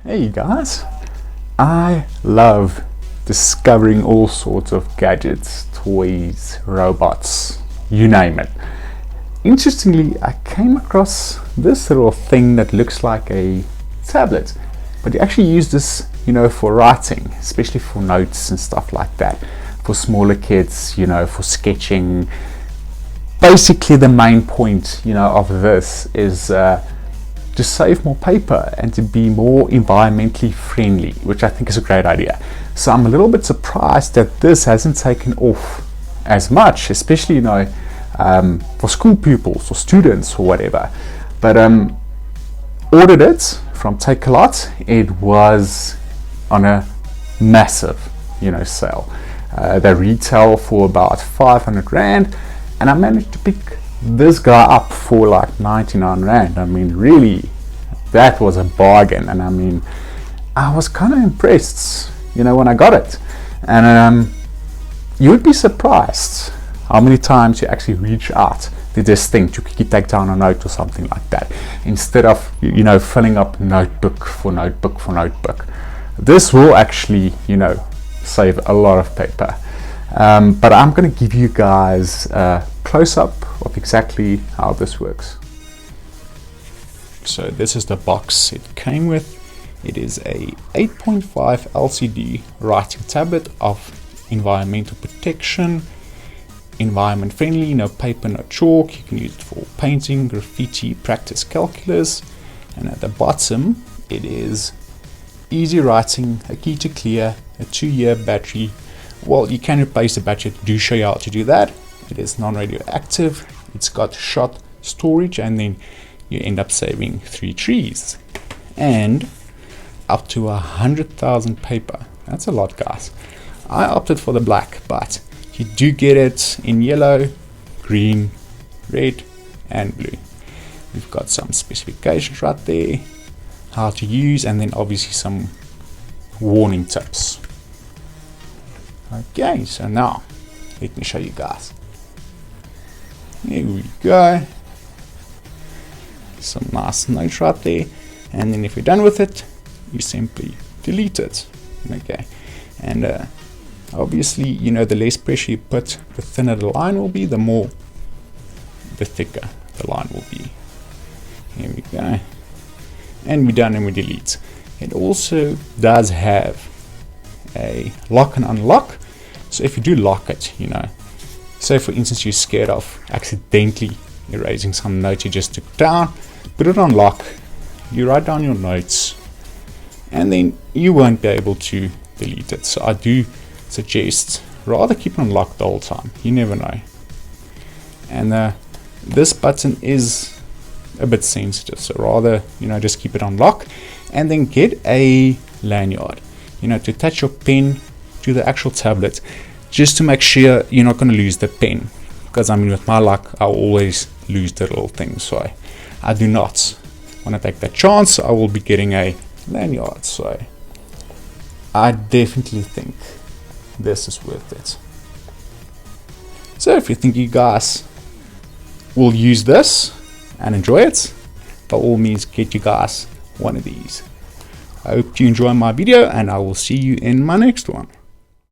Hey guys, I love discovering all sorts of gadgets, toys, robots, you name it. Interestingly, I came across this little thing that looks like a tablet, but you actually use this, for writing, especially for notes and stuff like that, for smaller kids, for sketching. Basically, the main point, of this is to save more paper and to be more environmentally friendly, which I think is a great idea. So I'm a little bit surprised that this hasn't taken off as much, especially for school pupils or students or whatever. But ordered it from TakeAlot. It was on a massive sale. They retail for about 500 Rand, and I managed to pick this guy up for like 99 Rand. I mean, really, that was a bargain. And I mean, I was kind of impressed, when I got it. And you would be surprised how many times you actually reach out to this thing to quickly take down a note or something like that, instead of, filling up notebook for notebook for notebook. This will actually, save a lot of paper. But I'm going to give you guys a close-up of exactly how this works. So this is the box it came with. It is a 8.5 LCD writing tablet of environmental protection, environment friendly, no paper, no chalk. You can use it for painting, graffiti, practice calculus. And at the bottom it is easy writing, a key to clear, a 2-year battery. Well, you can replace the battery. I do show you how to do that. It is non-radioactive. It's got shot storage, and then you end up saving 3 trees and up to 100,000 paper. That's a lot, guys. I opted for the black, but you do get it in yellow, green, red, and blue. We've got some specifications right there, how to use, and then obviously some warning tips. Okay, so now let me show you guys. Here we go. Some nice notes right there, and then if you're done with it, you simply delete it. Okay, and obviously, the less pressure you put, the thinner the line will be, the thicker the line will be. Here we go, and we're done, and we delete. It also does have a lock and unlock. So if you do lock it, say for instance you're scared of accidentally erasing some notes you just took down, put it on lock, you write down your notes, and then you won't be able to delete it. So I do suggest rather keep it on lock the whole time. You never know. And this button is a bit sensitive, so rather just keep it on lock, and then get a lanyard to attach your pen to the actual tablet, just to make sure you're not going to lose the pen, because with my luck I always lose the little thing, so I do not want to take that chance. I will be getting a lanyard, so I definitely think this is worth it. So if you think you guys will use this and enjoy it, by all means get you guys one of these. I hope you enjoy my video, and I will see you in my next one.